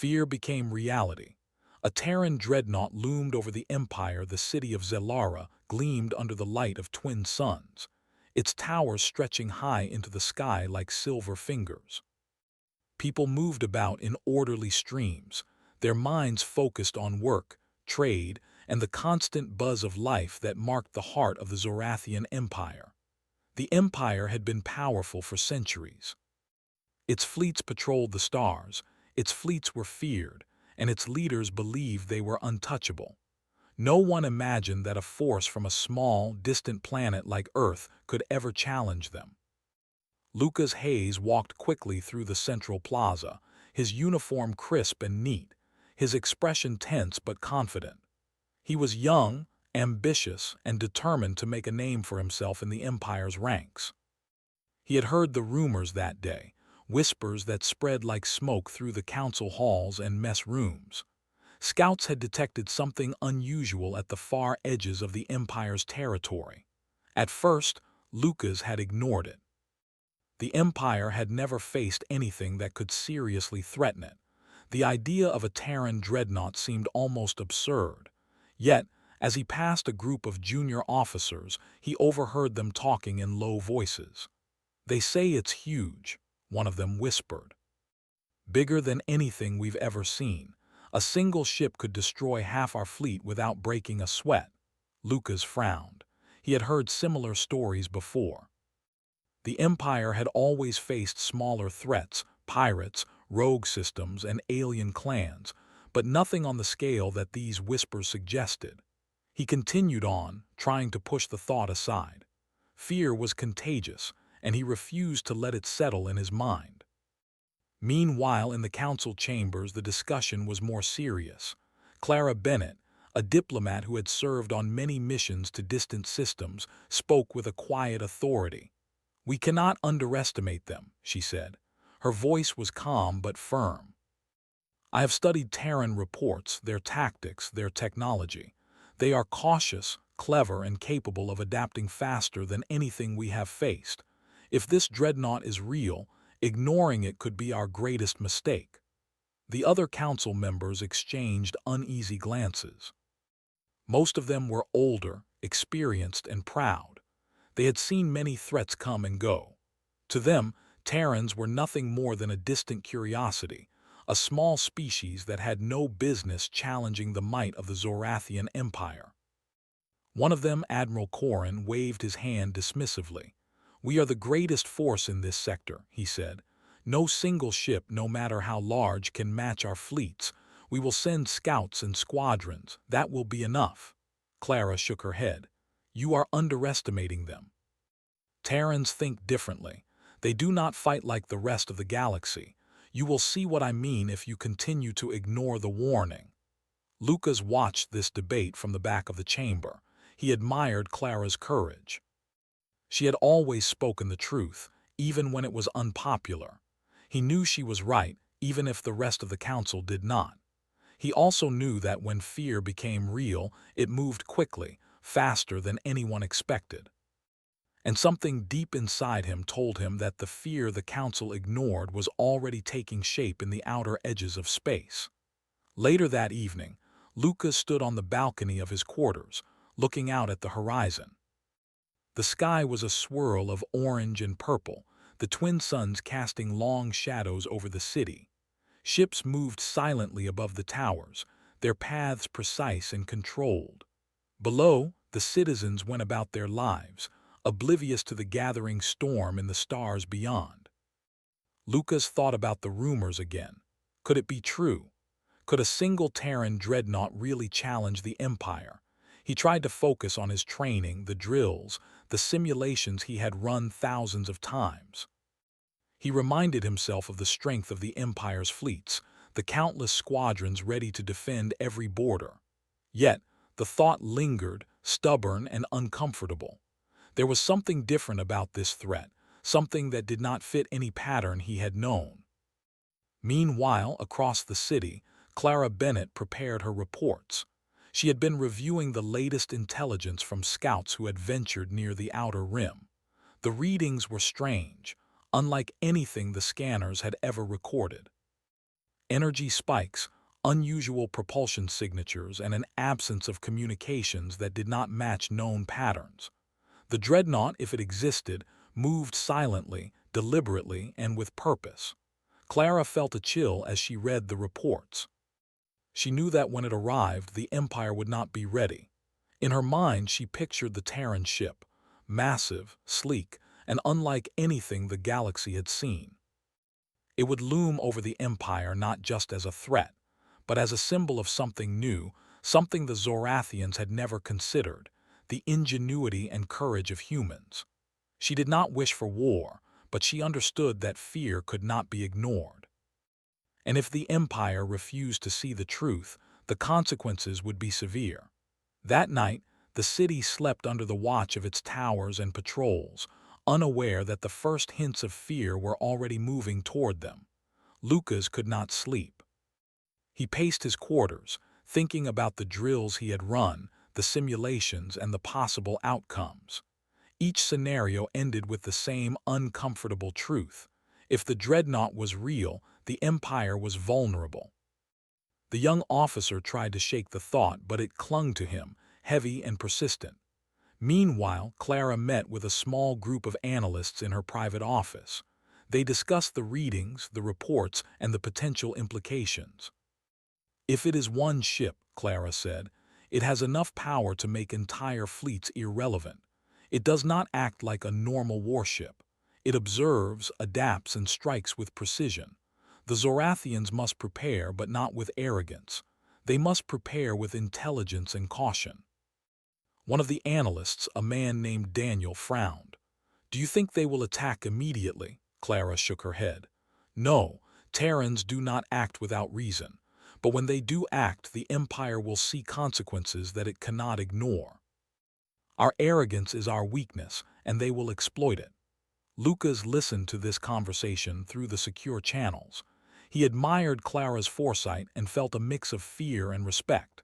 Fear became reality. A Terran dreadnought loomed over the Empire. The city of Zelara gleamed under the light of twin suns, its towers stretching high into the sky like silver fingers. People moved about in orderly streams, their minds focused on work, trade, and the constant buzz of life that marked the heart of the Zorathian Empire. The Empire had been powerful for centuries. Its fleets patrolled the stars, its fleets were feared, and its leaders believed they were untouchable. No one imagined that a force from a small, distant planet like Earth could ever challenge them. Lucas Hayes walked quickly through the central plaza, his uniform crisp and neat, his expression tense but confident. He was young, ambitious, and determined to make a name for himself in the Empire's ranks. He had heard the rumors that day, whispers that spread like smoke through the council halls and mess rooms. Scouts had detected something unusual at the far edges of the Empire's territory. At first, Lucas had ignored it. The Empire had never faced anything that could seriously threaten it. The idea of a Terran dreadnought seemed almost absurd. Yet, as he passed a group of junior officers, he overheard them talking in low voices. "They say it's huge," one of them whispered. "Bigger than anything we've ever seen. A single ship could destroy half our fleet without breaking a sweat." Lucas frowned. He had heard similar stories before. The Empire had always faced smaller threats, pirates, rogue systems, and alien clans, but nothing on the scale that these whispers suggested. He continued on, trying to push the thought aside. Fear was contagious, and he refused to let it settle in his mind. Meanwhile, in the council chambers, the discussion was more serious. Clara Bennett, a diplomat who had served on many missions to distant systems, spoke with a quiet authority. "We cannot underestimate them," she said. Her voice was calm but firm. "I have studied Terran reports, their tactics, their technology. They are cautious, clever, and capable of adapting faster than anything we have faced. If this dreadnought is real, ignoring it could be our greatest mistake." The other council members exchanged uneasy glances. Most of them were older, experienced, and proud. They had seen many threats come and go. To them, Terrans were nothing more than a distant curiosity, a small species that had no business challenging the might of the Zorathian Empire. One of them, Admiral Corrin, waved his hand dismissively. "We are the greatest force in this sector," he said. "No single ship, no matter how large, can match our fleets. We will send scouts and squadrons. That will be enough." Clara shook her head. "You are underestimating them. Terrans think differently. They do not fight like the rest of the galaxy. You will see what I mean if you continue to ignore the warning." Lucas watched this debate from the back of the chamber. He admired Clara's courage. She had always spoken the truth, even when it was unpopular. He knew she was right, even if the rest of the council did not. He also knew that when fear became real, it moved quickly, faster than anyone expected. And something deep inside him told him that the fear the council ignored was already taking shape in the outer edges of space. Later that evening, Lucas stood on the balcony of his quarters, looking out at the horizon. The sky was a swirl of orange and purple, the twin suns casting long shadows over the city. Ships moved silently above the towers, their paths precise and controlled. Below, the citizens went about their lives, oblivious to the gathering storm in the stars beyond. Lucas thought about the rumors again. Could it be true? Could a single Terran dreadnought really challenge the Empire? He tried to focus on his training, the drills, the simulations he had run thousands of times. He reminded himself of the strength of the Empire's fleets, the countless squadrons ready to defend every border. Yet, the thought lingered, stubborn and uncomfortable. There was something different about this threat, something that did not fit any pattern he had known. Meanwhile, across the city, Clara Bennett prepared her reports. She had been reviewing the latest intelligence from scouts who had ventured near the outer rim. The readings were strange, unlike anything the scanners had ever recorded. energy spikes, unusual propulsion signatures, and an absence of communications that did not match known patterns. The dreadnought, if it existed, moved silently, deliberately, and with purpose. Clara felt a chill as she read the reports. She knew that when it arrived, the Empire would not be ready. In her mind, she pictured the Terran ship, massive, sleek, and unlike anything the galaxy had seen. It would loom over the Empire not just as a threat, but as a symbol of something new, something the Zorathians had never considered, the ingenuity and courage of humans. She did not wish for war, but she understood that fear could not be ignored. And if the Empire refused to see the truth, the consequences would be severe. That night, the city slept under the watch of its towers and patrols, unaware that the first hints of fear were already moving toward them. Lucas could not sleep. He paced his quarters, thinking about the drills he had run, the simulations, and the possible outcomes. Each scenario ended with the same uncomfortable truth. If the dreadnought was real, the Empire was vulnerable. The young officer tried to shake the thought, but it clung to him, heavy and persistent. Meanwhile, Clara met with a small group of analysts in her private office. They discussed the readings, the reports, and the potential implications. If it is one ship, Clara said, it has enough power to make entire fleets irrelevant. It does not act like a normal warship. It observes, adapts, and strikes with precision. The Zorathians must prepare, but not with arrogance. They must prepare with intelligence and caution. One of the analysts, a man named Daniel, frowned. "Do you think they will attack immediately?" Clara shook her head. "No, Terrans do not act without reason. But when they do act, the Empire will see consequences that it cannot ignore. Our arrogance is our weakness, and they will exploit it." Lucas listened to this conversation through the secure channels. He admired Clara's foresight and felt a mix of fear and respect.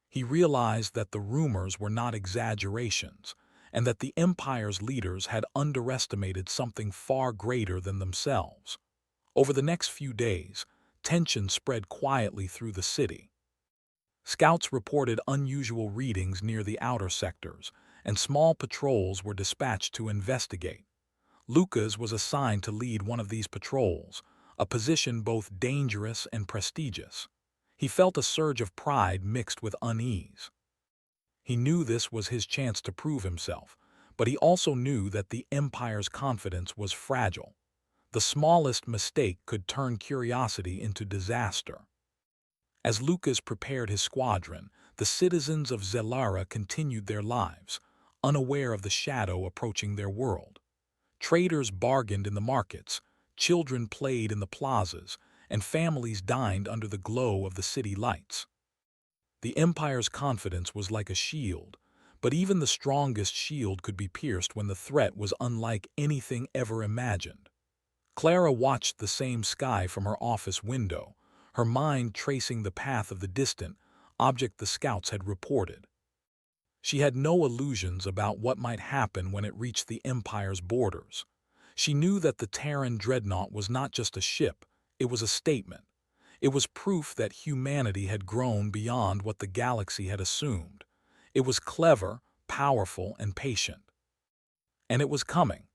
He realized that the rumors were not exaggerations, and that the Empire's leaders had underestimated something far greater than themselves. Over the next few days, tension spread quietly through the city. Scouts reported unusual readings near the outer sectors, and small patrols were dispatched to investigate. Lucas was assigned to lead one of these patrols, a position both dangerous and prestigious. He felt a surge of pride mixed with unease. He knew this was his chance to prove himself, but he also knew that the Empire's confidence was fragile. The smallest mistake could turn curiosity into disaster. As Lucas prepared his squadron, the citizens of Zelara continued their lives, unaware of the shadow approaching their world. Traders bargained in the markets, children played in the plazas, and families dined under the glow of the city lights. The Empire's confidence was like a shield, but even the strongest shield could be pierced when the threat was unlike anything ever imagined. Clara watched the same sky from her office window, her mind tracing the path of the distant object the scouts had reported. She had no illusions about what might happen when it reached the Empire's borders. She knew that the Terran dreadnought was not just a ship, it was a statement. It was proof that humanity had grown beyond what the galaxy had assumed. It was clever, powerful, and patient. And it was coming.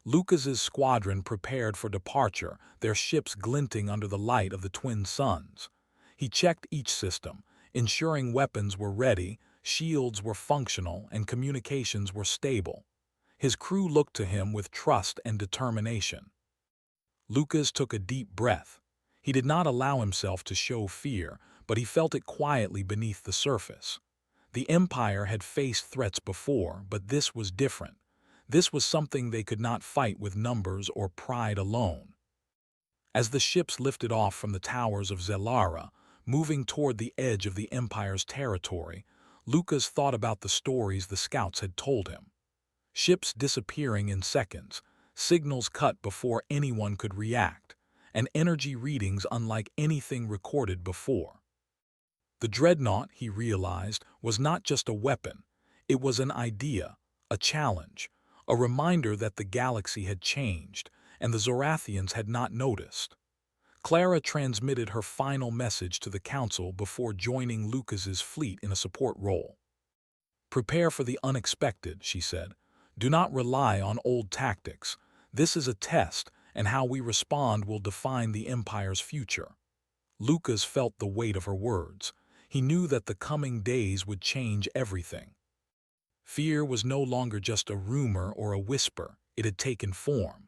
Lucas's squadron prepared for departure, their ships glinting under the light of the twin suns. He checked each system, ensuring weapons were ready, shields were functional, and communications were stable. His crew looked to him with trust and determination. Lucas took a deep breath. He did not allow himself to show fear, but he felt it quietly beneath the surface. The Empire had faced threats before, but this was different. This was something they could not fight with numbers or pride alone. As the ships lifted off from the towers of Zelara, moving toward the edge of the Empire's territory, Lucas thought about the stories the scouts had told him. Ships disappearing in seconds, signals cut before anyone could react, and energy readings unlike anything recorded before. The dreadnought, he realized, was not just a weapon. It was an idea, a challenge, a reminder that the galaxy had changed, and the Zorathians had not noticed. Clara transmitted her final message to the Council before joining Lucas's fleet in a support role. "Prepare for the unexpected," she said. "Do not rely on old tactics. This is a test, and how we respond will define the Empire's future." Lucas felt the weight of her words. He knew that the coming days would change everything. Fear was no longer just a rumor or a whisper. It had taken form.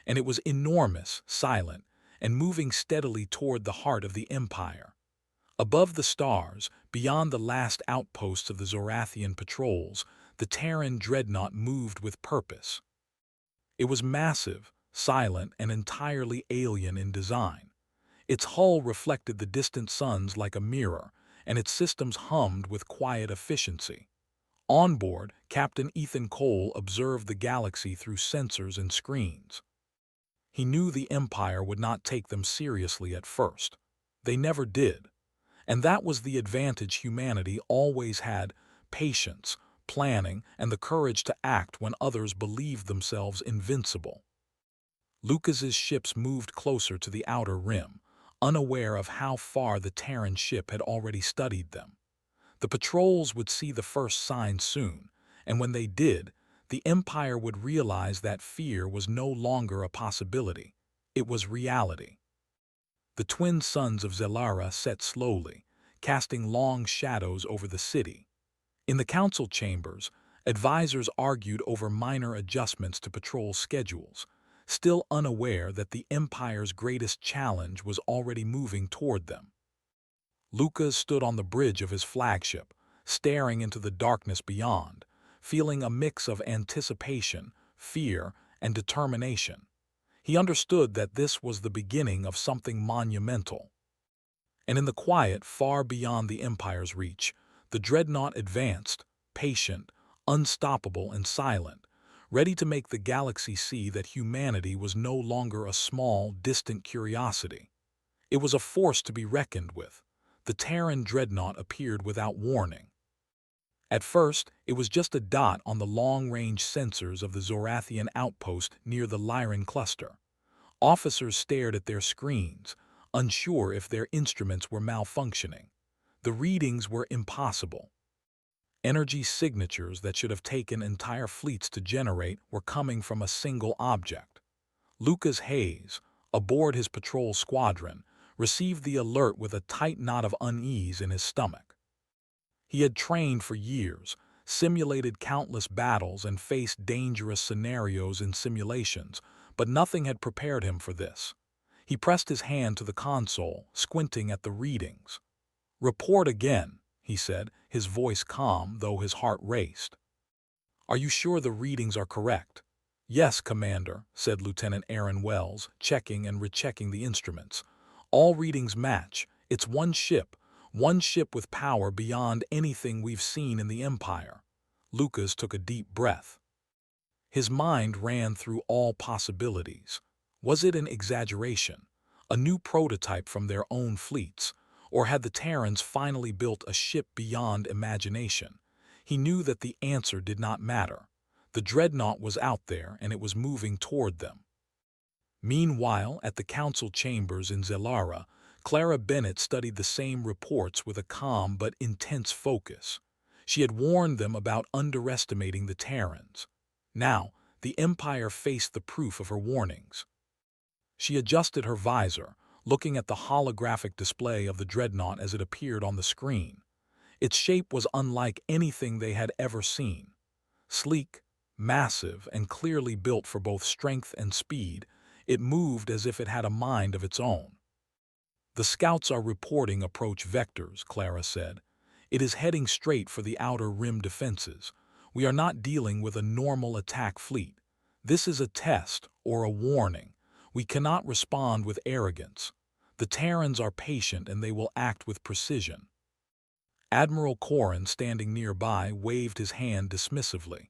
And it was enormous, silent, and moving steadily toward the heart of the Empire. Above the stars, beyond the last outposts of the Zorathian patrols, the Terran dreadnought moved with purpose. It was massive, silent, and entirely alien in design. Its hull reflected the distant suns like a mirror, and its systems hummed with quiet efficiency. On board, Captain Ethan Cole observed the galaxy through sensors and screens. He knew the Empire would not take them seriously at first. They never did. And that was the advantage humanity always had: patience, planning, and the courage to act when others believed themselves invincible. Lucas's ships moved closer to the outer rim, unaware of how far the Terran ship had already studied them. The patrols would see the first signs soon, and when they did, the Empire would realize that fear was no longer a possibility. It was reality. The twin suns of Zelara set slowly, casting long shadows over the city. In the council chambers, advisors argued over minor adjustments to patrol schedules, still unaware that the Empire's greatest challenge was already moving toward them. Lucas stood on the bridge of his flagship, staring into the darkness beyond, feeling a mix of anticipation, fear, and determination. He understood that this was the beginning of something monumental. And in the quiet far beyond the Empire's reach, the dreadnought advanced, patient, unstoppable, and silent, ready to make the galaxy see that humanity was no longer a small, distant curiosity. It was a force to be reckoned with. The Terran dreadnought appeared without warning. At first, it was just a dot on the long-range sensors of the Zorathian outpost near the Lyran cluster. Officers stared at their screens, unsure if their instruments were malfunctioning. The readings were impossible. Energy signatures that should have taken entire fleets to generate were coming from a single object. Lucas Hayes, aboard his patrol squadron, received the alert with a tight knot of unease in his stomach. He had trained for years, simulated countless battles, and faced dangerous scenarios in simulations, but nothing had prepared him for this. He pressed his hand to the console, squinting at the readings. "Report again," he said, his voice calm, though his heart raced. "Are you sure the readings are correct?" "Yes, Commander," said Lieutenant Aaron Wells, checking and rechecking the instruments. "All readings match. It's one ship with power beyond anything we've seen in the Empire." Lucas took a deep breath. His mind ran through all possibilities. Was it an exaggeration, a new prototype from their own fleets, or had the Terrans finally built a ship beyond imagination? He knew that the answer did not matter. The dreadnought was out there, and it was moving toward them. Meanwhile, at the council chambers in Zelara, Clara Bennett studied the same reports with a calm but intense focus. She had warned them about underestimating the Terrans. Now, the Empire faced the proof of her warnings. She adjusted her visor, looking at the holographic display of the dreadnought as it appeared on the screen. Its shape was unlike anything they had ever seen. Sleek, massive, and clearly built for both strength and speed, it moved as if it had a mind of its own. "The scouts are reporting approach vectors," Clara said. "It is heading straight for the outer rim defenses. We are not dealing with a normal attack fleet. This is a test or a warning. We cannot respond with arrogance. The Terrans are patient, and they will act with precision." Admiral Corrin, standing nearby, waved his hand dismissively.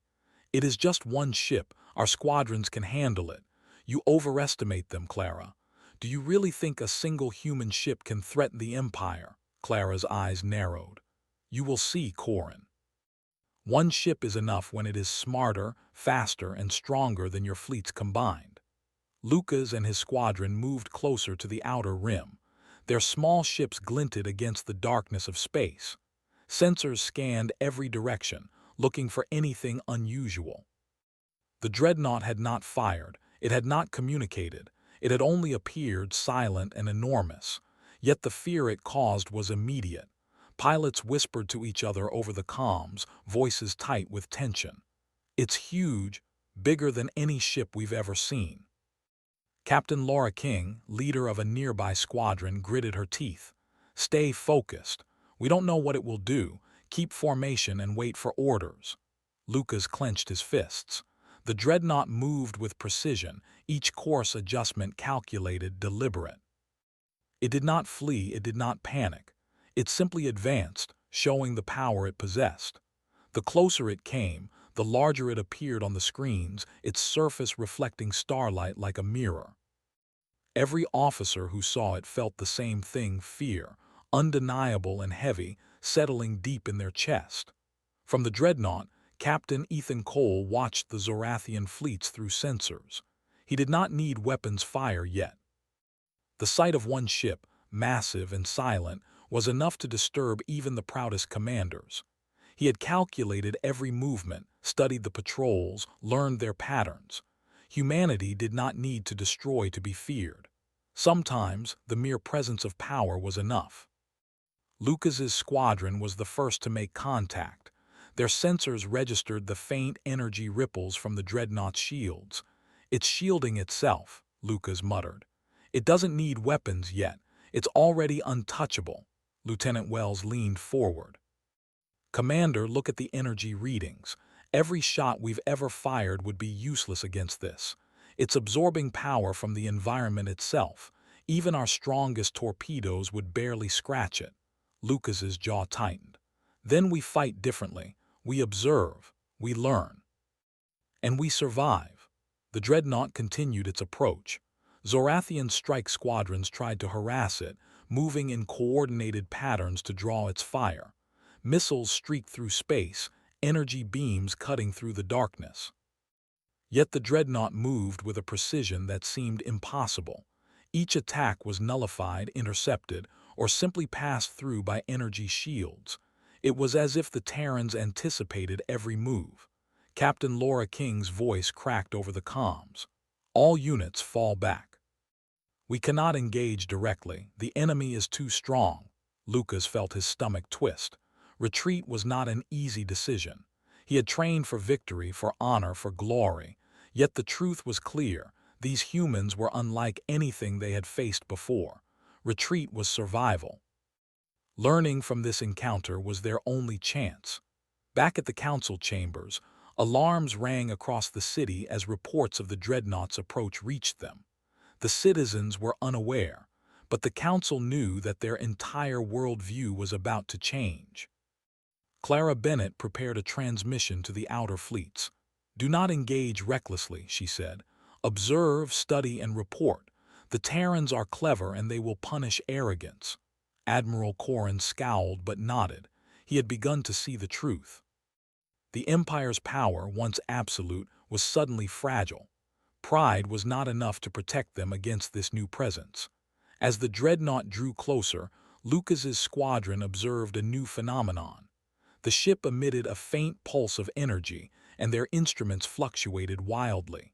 "It is just one ship. Our squadrons can handle it. You overestimate them, Clara. Do you really think a single human ship can threaten the Empire?" Clara's eyes narrowed. "You will see, Corrin. One ship is enough when it is smarter, faster, and stronger than your fleets combined." Lucas and his squadron moved closer to the outer rim. Their small ships glinted against the darkness of space. Sensors scanned every direction, looking for anything unusual. The dreadnought had not fired, it had not communicated, it had only appeared silent and enormous. Yet the fear it caused was immediate. Pilots whispered to each other over the comms, voices tight with tension. "It's huge, bigger than any ship we've ever seen." Captain Laura King, leader of a nearby squadron, gritted her teeth. "Stay focused. We don't know what it will do. Keep formation and wait for orders." Lucas clenched his fists. The dreadnought moved with precision, each course adjustment calculated, deliberate. It did not flee, it did not panic. It simply advanced, showing the power it possessed. The closer it came, the larger it appeared on the screens, its surface reflecting starlight like a mirror. Every officer who saw it felt the same thing, fear, undeniable and heavy, settling deep in their chest. From the dreadnought, Captain Ethan Cole watched the Zorathian fleets through sensors. He did not need weapons fire yet. The sight of one ship, massive and silent, was enough to disturb even the proudest commanders. He had calculated every movement, studied the patrols, learned their patterns. Humanity did not need to destroy to be feared. Sometimes, the mere presence of power was enough. Lucas's squadron was the first to make contact. Their sensors registered the faint energy ripples from the dreadnought's shields. "It's shielding itself," Lucas muttered. "It doesn't need weapons yet. It's already untouchable." Lieutenant Wells leaned forward. "Commander, look at the energy readings. Every shot we've ever fired would be useless against this. It's absorbing power from the environment itself. Even our strongest torpedoes would barely scratch it." Lucas's jaw tightened. "Then we fight differently. We observe. We learn. And we survive." The dreadnought continued its approach. Zorathian strike squadrons tried to harass it, moving in coordinated patterns to draw its fire. Missiles streaked through space, energy beams cutting through the darkness. Yet the dreadnought moved with a precision that seemed impossible. Each attack was nullified, intercepted, or simply passed through by energy shields. It was as if the Terrans anticipated every move. Captain Laura King's voice cracked over the comms. "All units fall back. We cannot engage directly. The enemy is too strong." Lucas felt his stomach twist. Retreat was not an easy decision. He had trained for victory, for honor, for glory. Yet the truth was clear. These humans were unlike anything they had faced before. Retreat was survival. Learning from this encounter was their only chance. Back at the council chambers, alarms rang across the city as reports of the dreadnought's approach reached them. The citizens were unaware, but the council knew that their entire worldview was about to change. Clara Bennett prepared a transmission to the outer fleets. "Do not engage recklessly," she said. "Observe, study, and report. The Terrans are clever and they will punish arrogance." Admiral Corrin scowled but nodded. He had begun to see the truth. The Empire's power, once absolute, was suddenly fragile. Pride was not enough to protect them against this new presence. As the dreadnought drew closer, Lucas's squadron observed a new phenomenon. The ship emitted a faint pulse of energy, and their instruments fluctuated wildly.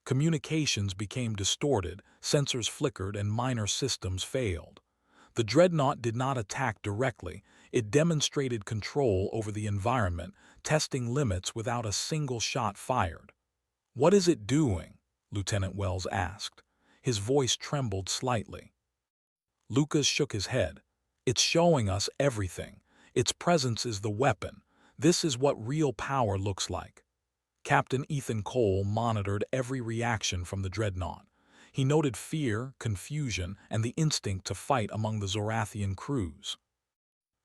Communications became distorted, sensors flickered, and minor systems failed. The dreadnought did not attack directly. It demonstrated control over the environment, testing limits without a single shot fired. "What is it doing?" Lieutenant Wells asked. His voice trembled slightly. Lucas shook his head. "It's showing us everything. Its presence is the weapon. This is what real power looks like." Captain Ethan Cole monitored every reaction from the dreadnought. He noted fear, confusion, and the instinct to fight among the Zorathian crews.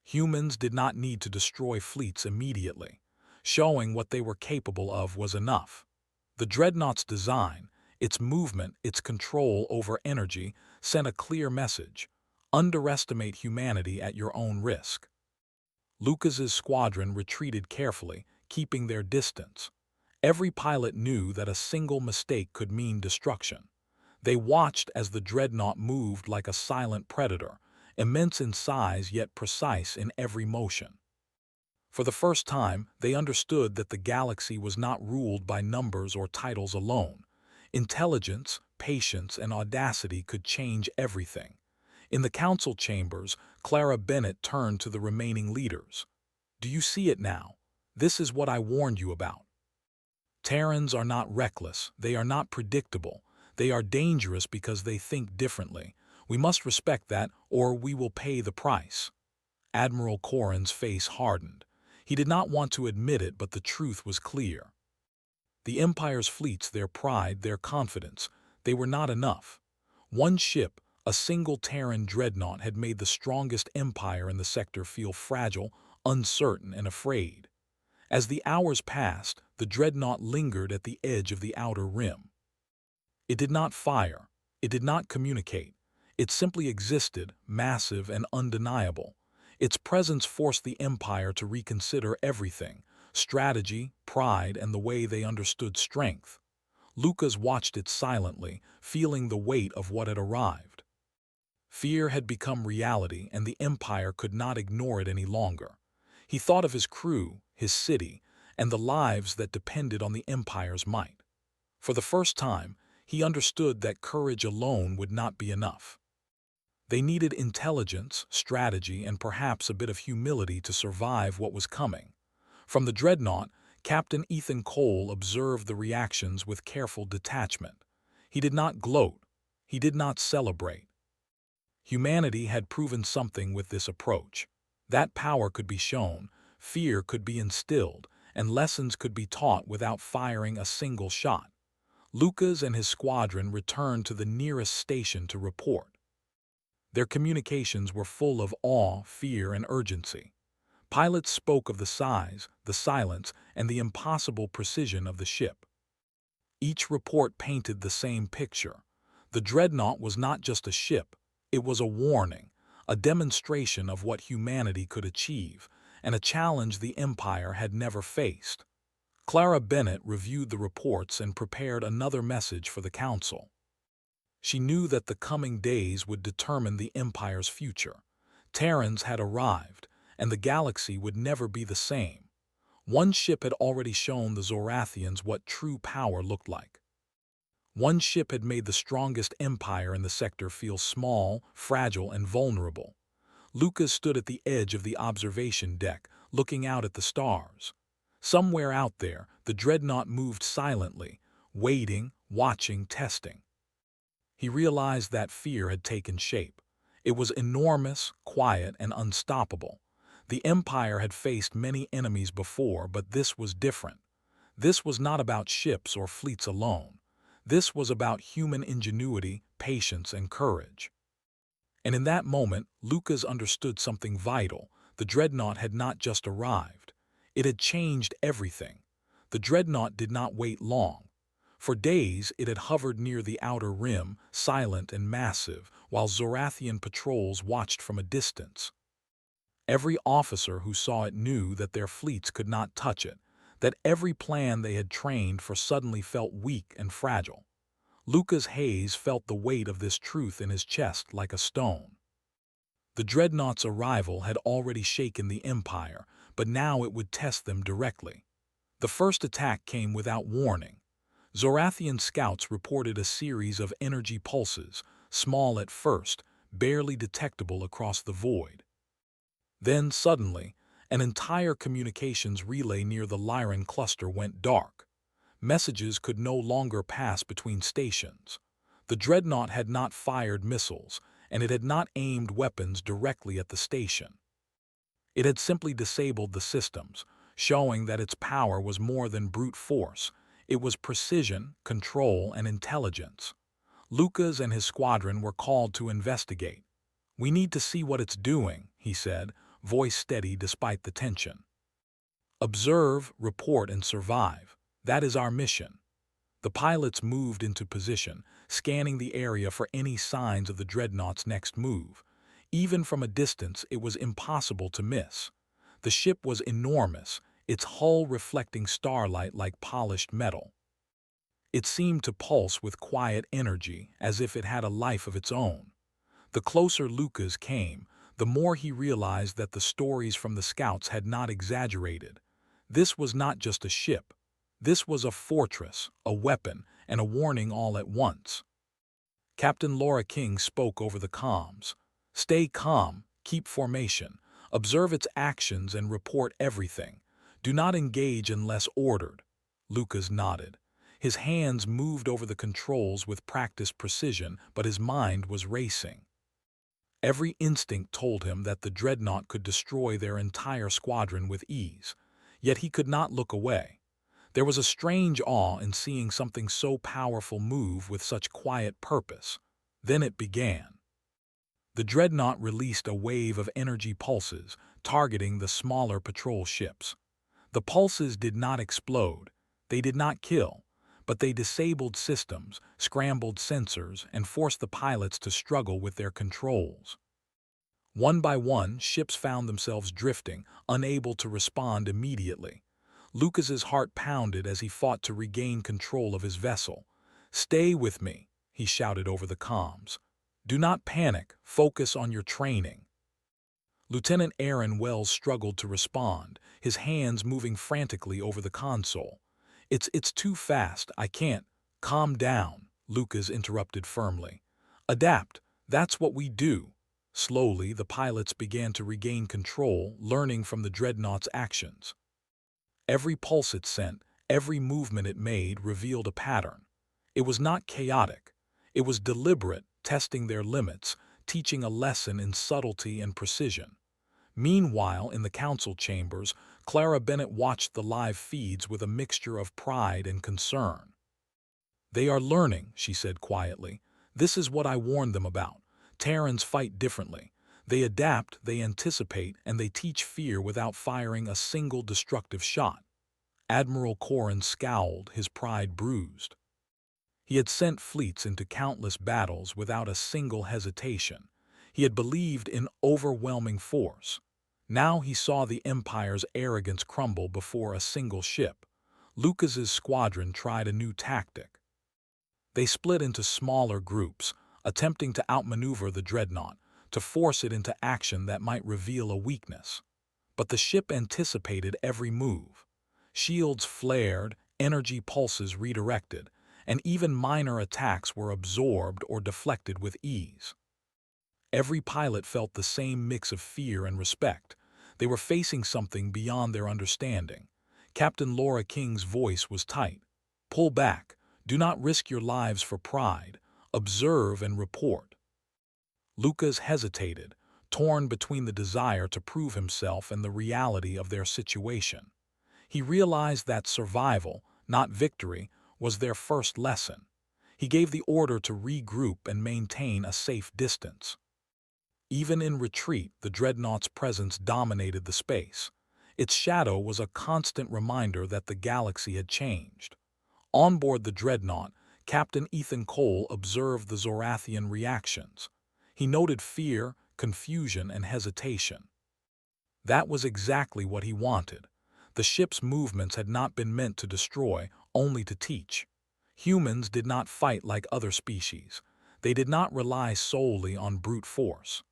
Humans did not need to destroy fleets immediately. Showing what they were capable of was enough. The dreadnought's design, its movement, its control over energy, sent a clear message: underestimate humanity at your own risk. Lucas's squadron retreated carefully, keeping their distance. Every pilot knew that a single mistake could mean destruction. They watched as the dreadnought moved like a silent predator, immense in size yet precise in every motion. For the first time, they understood that the galaxy was not ruled by numbers or titles alone. Intelligence, patience, and audacity could change everything. In the council chambers, Clara Bennett turned to the remaining leaders. "Do you see it now? This is what I warned you about. Terrans are not reckless, they are not predictable, they are dangerous because they think differently. We must respect that, or we will pay the price." Admiral Corrin's face hardened. He did not want to admit it, but the truth was clear. The Empire's fleets, their pride, their confidence, they were not enough. One ship, a single Terran dreadnought, had made the strongest empire in the sector feel fragile, uncertain, and afraid. As the hours passed, the dreadnought lingered at the edge of the outer rim. It did not fire. It did not communicate. It simply existed, massive and undeniable. Its presence forced the Empire to reconsider everything: strategy, pride, and the way they understood strength. Lucas watched it silently, feeling the weight of what had arrived. Fear had become reality, and the Empire could not ignore it any longer. He thought of his crew, his city, and the lives that depended on the Empire's might. For the first time, he understood that courage alone would not be enough. They needed intelligence, strategy, and perhaps a bit of humility to survive what was coming. From the dreadnought, Captain Ethan Cole observed the reactions with careful detachment. He did not gloat. He did not celebrate. Humanity had proven something with this approach. That power could be shown, fear could be instilled, and lessons could be taught without firing a single shot. Lucas and his squadron returned to the nearest station to report. Their communications were full of awe, fear, and urgency. Pilots spoke of the size, the silence, and the impossible precision of the ship. Each report painted the same picture. The dreadnought was not just a ship, it was a warning, a demonstration of what humanity could achieve, and a challenge the Empire had never faced. Clara Bennett reviewed the reports and prepared another message for the Council. She knew that the coming days would determine the Empire's future. Terrans had arrived, and the galaxy would never be the same. One ship had already shown the Zorathians what true power looked like. One ship had made the strongest empire in the sector feel small, fragile, and vulnerable. Lucas stood at the edge of the observation deck, looking out at the stars. Somewhere out there, the dreadnought moved silently, waiting, watching, testing. He realized that fear had taken shape. It was enormous, quiet, and unstoppable. The Empire had faced many enemies before, but this was different. This was not about ships or fleets alone. This was about human ingenuity, patience, and courage. And in that moment, Lucas understood something vital. The dreadnought had not just arrived. It had changed everything. The dreadnought did not wait long. For days, it had hovered near the outer rim, silent and massive, while Zorathian patrols watched from a distance. Every officer who saw it knew that their fleets could not touch it, that every plan they had trained for suddenly felt weak and fragile. Lucas Hayes felt the weight of this truth in his chest like a stone. The dreadnought's arrival had already shaken the Empire, but now it would test them directly. The first attack came without warning. Zorathian scouts reported a series of energy pulses, small at first, barely detectable across the void. Then, suddenly, an entire communications relay near the Lyran cluster went dark. Messages could no longer pass between stations. The dreadnought had not fired missiles, and it had not aimed weapons directly at the station. It had simply disabled the systems, showing that its power was more than brute force. It was precision, control, and intelligence. Lucas and his squadron were called to investigate. "We need to see what it's doing," he said, voice steady despite the tension. "Observe, report, and survive. That is our mission." The pilots moved into position, scanning the area for any signs of the dreadnought's next move. Even from a distance, it was impossible to miss. The ship was enormous, its hull reflecting starlight like polished metal. It seemed to pulse with quiet energy, as if it had a life of its own. The closer Lucas came, the more he realized that the stories from the scouts had not exaggerated. This was not just a ship. This was a fortress, a weapon, and a warning all at once. Captain Laura King spoke over the comms. "Stay calm, keep formation, observe its actions and report everything. Do not engage unless ordered." Lucas nodded. His hands moved over the controls with practiced precision, but his mind was racing. Every instinct told him that the dreadnought could destroy their entire squadron with ease. Yet he could not look away. There was a strange awe in seeing something so powerful move with such quiet purpose. Then it began. The dreadnought released a wave of energy pulses, targeting the smaller patrol ships. The pulses did not explode. They did not kill, but they disabled systems, scrambled sensors, and forced the pilots to struggle with their controls. One by one, ships found themselves drifting, unable to respond immediately. Lucas's heart pounded as he fought to regain control of his vessel. "Stay with me," he shouted over the comms. "Do not panic, focus on your training." Lieutenant Aaron Wells struggled to respond, his hands moving frantically over the console. It's too fast, I can't." "Calm down," Lucas interrupted firmly. "Adapt, that's what we do." Slowly, the pilots began to regain control, learning from the dreadnought's actions. Every pulse it sent, every movement it made revealed a pattern. It was not chaotic. It was deliberate, testing their limits, teaching a lesson in subtlety and precision. Meanwhile, in the council chambers, Clara Bennett watched the live feeds with a mixture of pride and concern. "They are learning," she said quietly. "This is what I warned them about. Terrans fight differently. They adapt, they anticipate, and they teach fear without firing a single destructive shot." Admiral Corrin scowled, his pride bruised. He had sent fleets into countless battles without a single hesitation. He had believed in overwhelming force. Now he saw the Empire's arrogance crumble before a single ship. Lucas's squadron tried a new tactic. They split into smaller groups, attempting to outmaneuver the dreadnought, to force it into action that might reveal a weakness. But the ship anticipated every move. Shields flared, energy pulses redirected, and even minor attacks were absorbed or deflected with ease. Every pilot felt the same mix of fear and respect. They were facing something beyond their understanding. Captain Laura King's voice was tight. "Pull back. Do not risk your lives for pride. Observe and report." Lucas hesitated, torn between the desire to prove himself and the reality of their situation. He realized that survival, not victory, was their first lesson. He gave the order to regroup and maintain a safe distance. Even in retreat, the dreadnought's presence dominated the space. Its shadow was a constant reminder that the galaxy had changed. On board the dreadnought, Captain Ethan Cole observed the Zorathian reactions. He noted fear, confusion, and hesitation. That was exactly what he wanted. The ship's movements had not been meant to destroy, only to teach. Humans did not fight like other species. They did not rely solely on brute force.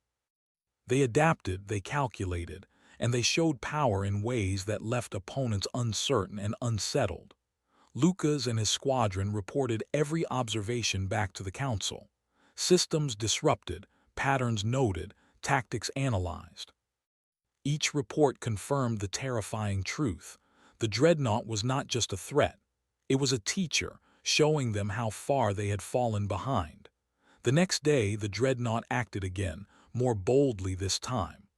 They adapted, they calculated, and they showed power in ways that left opponents uncertain and unsettled. Lucas and his squadron reported every observation back to the Council. Systems disrupted, patterns noted, tactics analyzed. Each report confirmed the terrifying truth. The dreadnought was not just a threat. It was a teacher, showing them how far they had fallen behind. The next day, the dreadnought acted again, more boldly this time.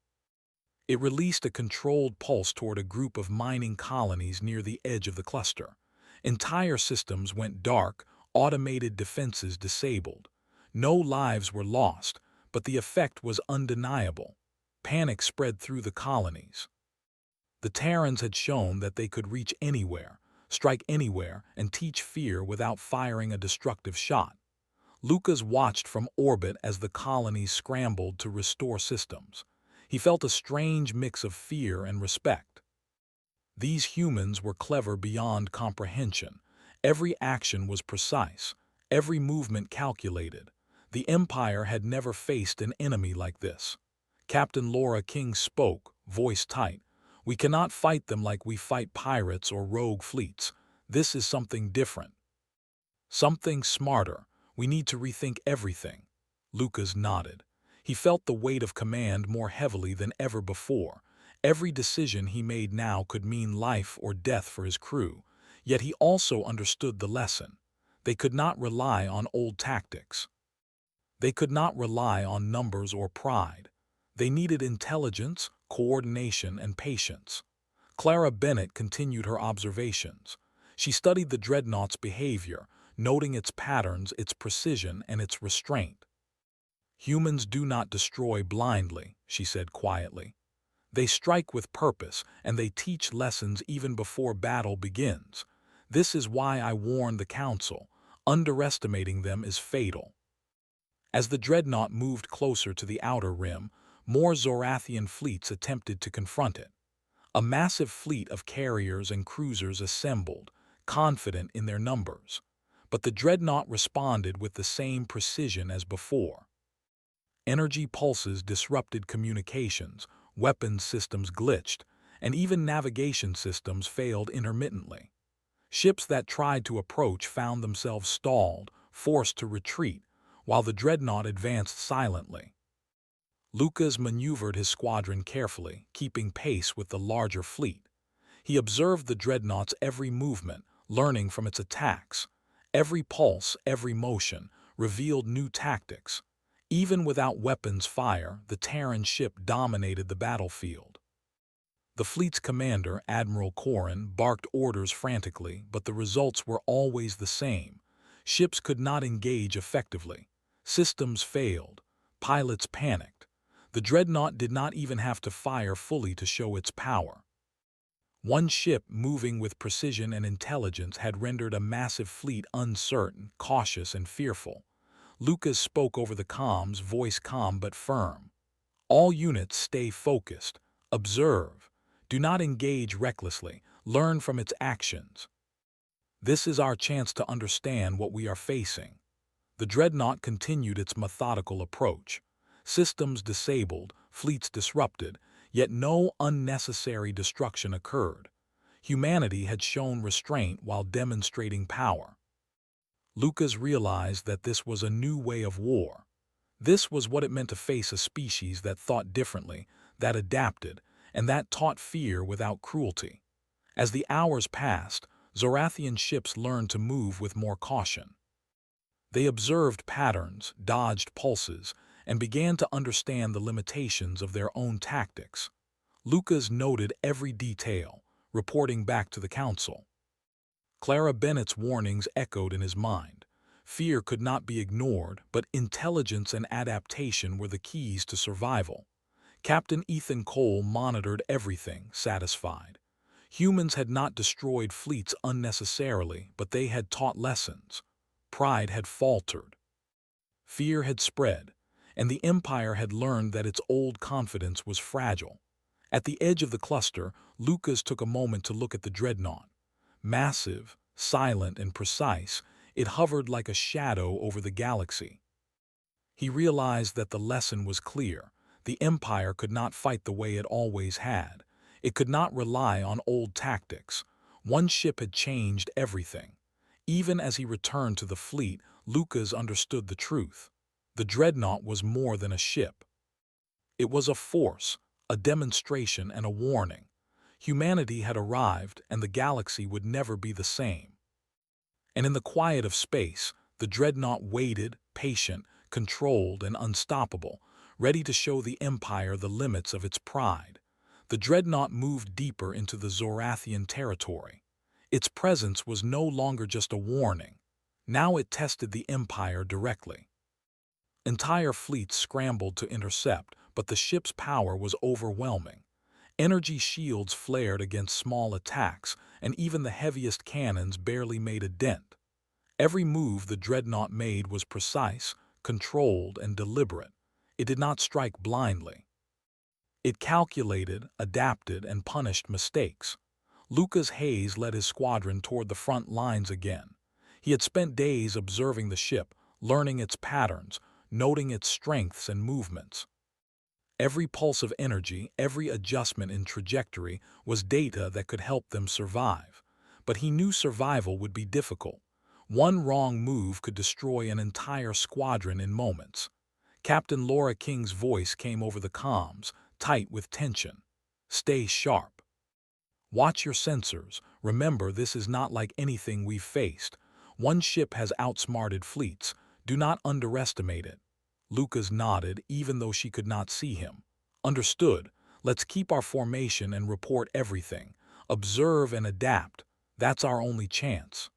It released a controlled pulse toward a group of mining colonies near the edge of the cluster. Entire systems went dark, automated defenses disabled. No lives were lost, but the effect was undeniable. Panic spread through the colonies. The Terrans had shown that they could reach anywhere, strike anywhere, and teach fear without firing a destructive shot. Lucas watched from orbit as the colonies scrambled to restore systems. He felt a strange mix of fear and respect. These humans were clever beyond comprehension. Every action was precise, every movement calculated. The Empire had never faced an enemy like this. Captain Laura King spoke, voice tight. "We cannot fight them like we fight pirates or rogue fleets. This is something different. Something smarter. We need to rethink everything." Lucas nodded. He felt the weight of command more heavily than ever before. Every decision he made now could mean life or death for his crew. Yet he also understood the lesson. They could not rely on old tactics. They could not rely on numbers or pride. They needed intelligence, coordination, and patience. Clara Bennett continued her observations. She studied the dreadnought's behavior, noting its patterns, its precision, and its restraint. "Humans do not destroy blindly," she said quietly. "They strike with purpose, and they teach lessons even before battle begins. This is why I warn the Council. Underestimating them is fatal." As the dreadnought moved closer to the outer rim, more Zorathian fleets attempted to confront it. A massive fleet of carriers and cruisers assembled, confident in their numbers. But the dreadnought responded with the same precision as before. Energy pulses disrupted communications, weapons systems glitched, and even navigation systems failed intermittently. Ships that tried to approach found themselves stalled, forced to retreat, while the dreadnought advanced silently. Lucas maneuvered his squadron carefully, keeping pace with the larger fleet. He observed the dreadnought's every movement, learning from its attacks. Every pulse, every motion, revealed new tactics. Even without weapons fire, the Terran ship dominated the battlefield. The fleet's commander, Admiral Corrin, barked orders frantically, but the results were always the same. Ships could not engage effectively. Systems failed. Pilots panicked. The dreadnought did not even have to fire fully to show its power. One ship moving with precision and intelligence had rendered a massive fleet uncertain, cautious, and fearful. Lucas spoke over the comms, voice calm but firm. "All units stay focused. Observe. Do not engage recklessly. Learn from its actions. This is our chance to understand what we are facing." The dreadnought continued its methodical approach. Systems disabled, fleets disrupted, yet no unnecessary destruction occurred. Humanity had shown restraint while demonstrating power. Lucas realized that this was a new way of war. This was what it meant to face a species that thought differently, that adapted, and that taught fear without cruelty. As the hours passed, Zorathian ships learned to move with more caution. They observed patterns, dodged pulses, and began to understand the limitations of their own tactics. Lucas noted every detail, reporting back to the Council. Clara Bennett's warnings echoed in his mind. Fear could not be ignored, but intelligence and adaptation were the keys to survival. Captain Ethan Cole monitored everything, satisfied. Humans had not destroyed fleets unnecessarily, but they had taught lessons. Pride had faltered. Fear had spread, and the Empire had learned that its old confidence was fragile. At the edge of the cluster, Lucas took a moment to look at the dreadnought. Massive, silent, and precise, it hovered like a shadow over the galaxy. He realized that the lesson was clear. The Empire could not fight the way it always had. It could not rely on old tactics. One ship had changed everything. Even as he returned to the fleet, Lucas understood the truth. The dreadnought was more than a ship. It was a force, a demonstration, and a warning. Humanity had arrived, and the galaxy would never be the same. And in the quiet of space, the dreadnought waited, patient, controlled, and unstoppable, ready to show the Empire the limits of its pride. The dreadnought moved deeper into the Zorathian territory. Its presence was no longer just a warning. Now it tested the Empire directly. Entire fleets scrambled to intercept, but the ship's power was overwhelming. Energy shields flared against small attacks, and even the heaviest cannons barely made a dent. Every move the dreadnought made was precise, controlled, and deliberate. It did not strike blindly. It calculated, adapted, and punished mistakes. Lucas Hayes led his squadron toward the front lines again. He had spent days observing the ship, learning its patterns, noting its strengths and movements. Every pulse of energy, every adjustment in trajectory was data that could help them survive. But he knew survival would be difficult. One wrong move could destroy an entire squadron in moments. Captain Laura King's voice came over the comms, tight with tension. "Stay sharp. Watch your sensors. Remember, this is not like anything we've faced. One ship has outsmarted fleets. Do not underestimate it." Lucas nodded, even though she could not see him. "Understood. Let's keep our formation and report everything. Observe and adapt. That's our only chance."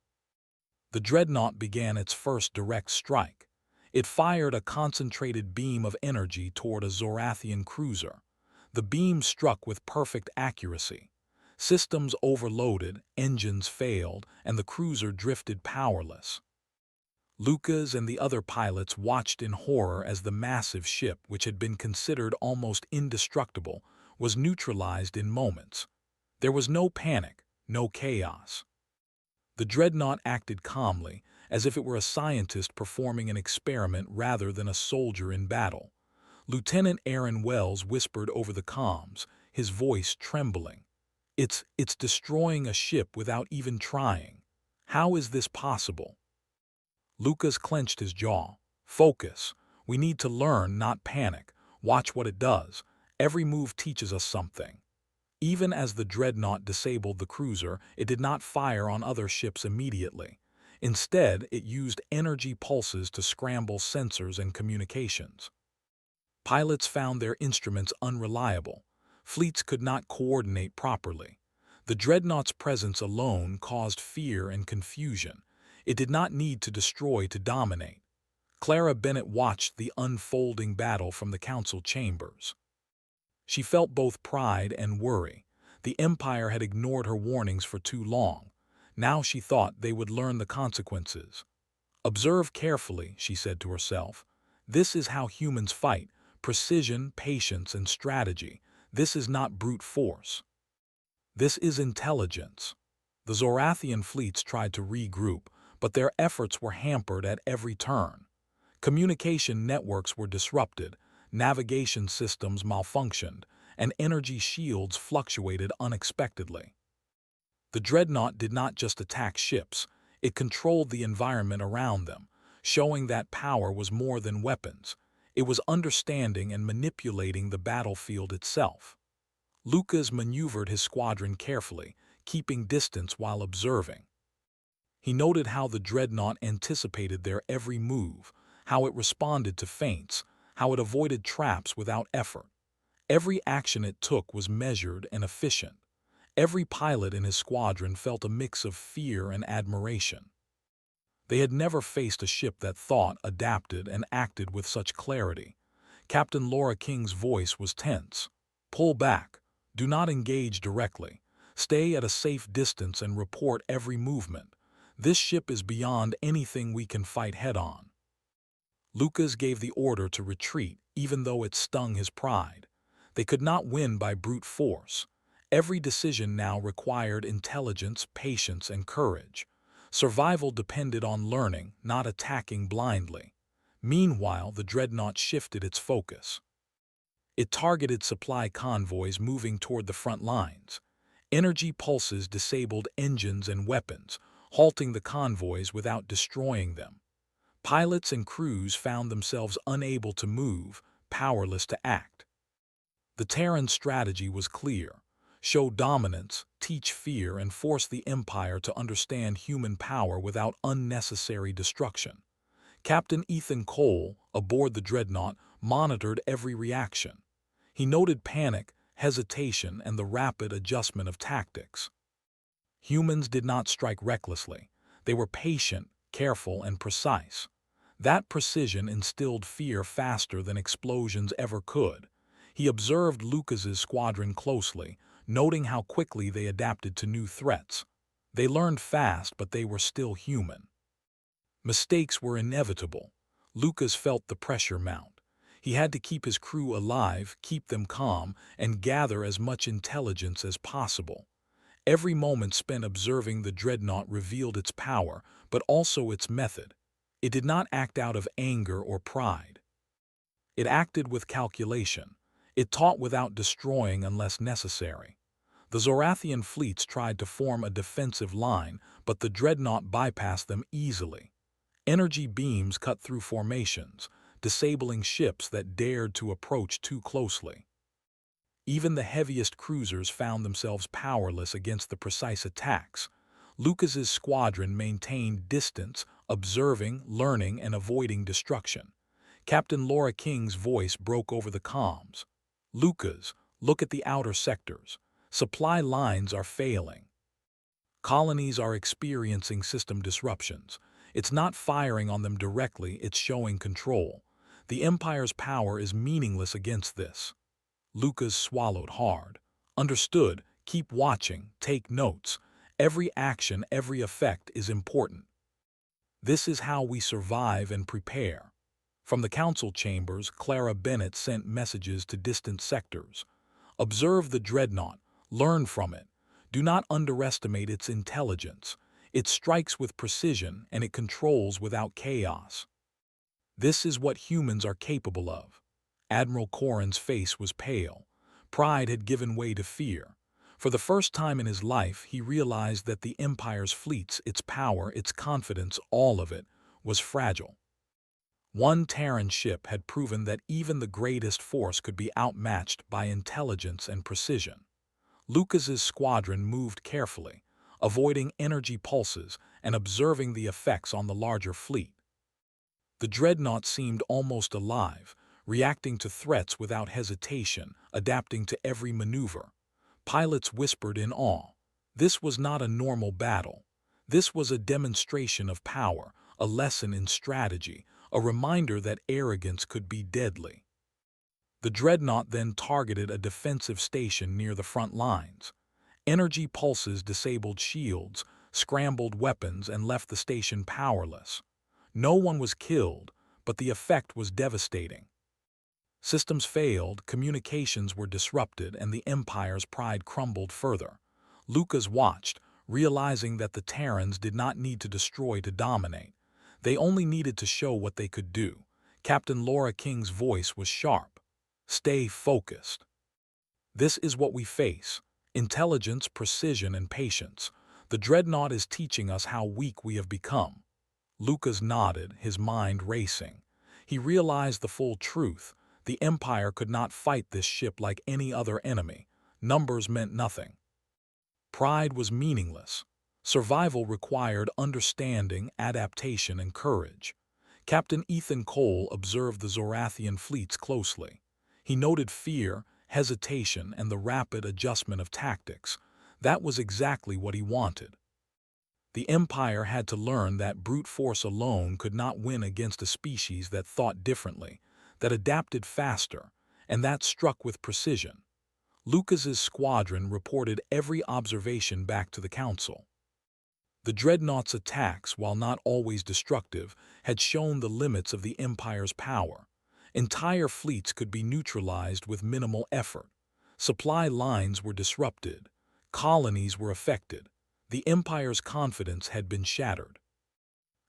The dreadnought began its first direct strike. It fired a concentrated beam of energy toward a Zorathian cruiser. The beam struck with perfect accuracy. Systems overloaded, engines failed, and the cruiser drifted powerless. Lucas and the other pilots watched in horror as the massive ship, which had been considered almost indestructible, was neutralized in moments. There was no panic, no chaos. The dreadnought acted calmly, as if it were a scientist performing an experiment rather than a soldier in battle. Lieutenant Aaron Wells whispered over the comms, his voice trembling. It's destroying a ship without even trying. How is this possible?" Lucas clenched his jaw. "Focus. We need to learn, not panic. Watch what it does. Every move teaches us something." Even as the dreadnought disabled the cruiser, it did not fire on other ships immediately. Instead, it used energy pulses to scramble sensors and communications. Pilots found their instruments unreliable. Fleets could not coordinate properly. The dreadnought's presence alone caused fear and confusion. It did not need to destroy to dominate. Clara Bennett watched the unfolding battle from the council chambers. She felt both pride and worry. The Empire had ignored her warnings for too long. Now she thought they would learn the consequences. "Observe carefully," she said to herself. "This is how humans fight. Precision, patience, and strategy. This is not brute force. This is intelligence." The Zorathian fleets tried to regroup, but their efforts were hampered at every turn. Communication networks were disrupted, navigation systems malfunctioned, and energy shields fluctuated unexpectedly. The dreadnought did not just attack ships, it controlled the environment around them, showing that power was more than weapons. It was understanding and manipulating the battlefield itself. Lucas maneuvered his squadron carefully, keeping distance while observing. He noted how the dreadnought anticipated their every move, how it responded to feints, how it avoided traps without effort. Every action it took was measured and efficient. Every pilot in his squadron felt a mix of fear and admiration. They had never faced a ship that thought, adapted, and acted with such clarity. Captain Laura King's voice was tense. "Pull back. Do not engage directly. Stay at a safe distance and report every movement. This ship is beyond anything we can fight head-on." Lucas gave the order to retreat, even though it stung his pride. They could not win by brute force. Every decision now required intelligence, patience, and courage. Survival depended on learning, not attacking blindly. Meanwhile, the dreadnought shifted its focus. It targeted supply convoys moving toward the front lines. Energy pulses disabled engines and weapons, halting the convoys without destroying them. Pilots and crews found themselves unable to move, powerless to act. The Terran strategy was clear: show dominance, teach fear, and force the Empire to understand human power without unnecessary destruction. Captain Ethan Cole, aboard the dreadnought, monitored every reaction. He noted panic, hesitation, and the rapid adjustment of tactics. Humans did not strike recklessly. They were patient, careful, and precise. That precision instilled fear faster than explosions ever could. He observed Lucas's squadron closely, noting how quickly they adapted to new threats. They learned fast, but they were still human. Mistakes were inevitable. Lucas felt the pressure mount. He had to keep his crew alive, keep them calm, and gather as much intelligence as possible. Every moment spent observing the dreadnought revealed its power, but also its method. It did not act out of anger or pride. It acted with calculation. It taught without destroying unless necessary. The Zorathian fleets tried to form a defensive line, but the dreadnought bypassed them easily. Energy beams cut through formations, disabling ships that dared to approach too closely. Even the heaviest cruisers found themselves powerless against the precise attacks. Lucas's squadron maintained distance, observing, learning, and avoiding destruction. Captain Laura King's voice broke over the comms. "Lucas, look at the outer sectors. Supply lines are failing. Colonies are experiencing system disruptions. It's not firing on them directly, it's showing control. The Empire's power is meaningless against this." Lucas swallowed hard. "Understood. Keep watching. Take notes. Every action, every effect is important. This is how we survive and prepare." From the council chambers, Clara Bennett sent messages to distant sectors. "Observe the dreadnought. Learn from it. Do not underestimate its intelligence. It strikes with precision and it controls without chaos. This is what humans are capable of." Admiral Corrin's face was pale. Pride had given way to fear. For the first time in his life, he realized that the Empire's fleets, its power, its confidence, all of it, was fragile. One Terran ship had proven that even the greatest force could be outmatched by intelligence and precision. Lucas's squadron moved carefully, avoiding energy pulses and observing the effects on the larger fleet. The dreadnought seemed almost alive, reacting to threats without hesitation, adapting to every maneuver. Pilots whispered in awe. This was not a normal battle. This was a demonstration of power, a lesson in strategy, a reminder that arrogance could be deadly. The dreadnought then targeted a defensive station near the front lines. Energy pulses disabled shields, scrambled weapons, and left the station powerless. No one was killed, but the effect was devastating. Systems failed, communications were disrupted, and the Empire's pride crumbled further. Lucas watched, realizing that the Terrans did not need to destroy to dominate. They only needed to show what they could do. Captain Laura King's voice was sharp. "Stay focused. This is what we face: intelligence, precision, and patience. The dreadnought is teaching us how weak we have become." Lucas nodded, his mind racing. He realized the full truth. The Empire could not fight this ship like any other enemy. Numbers meant nothing. Pride was meaningless. Survival required understanding, adaptation, and courage. Captain Ethan Cole observed the Zorathian fleets closely. He noted fear, hesitation, and the rapid adjustment of tactics. That was exactly what he wanted. The Empire had to learn that brute force alone could not win against a species that thought differently, that adapted faster, and that struck with precision. Lucas's squadron reported every observation back to the Council. The dreadnought's attacks, while not always destructive, had shown the limits of the Empire's power. Entire fleets could be neutralized with minimal effort. Supply lines were disrupted. Colonies were affected. The Empire's confidence had been shattered.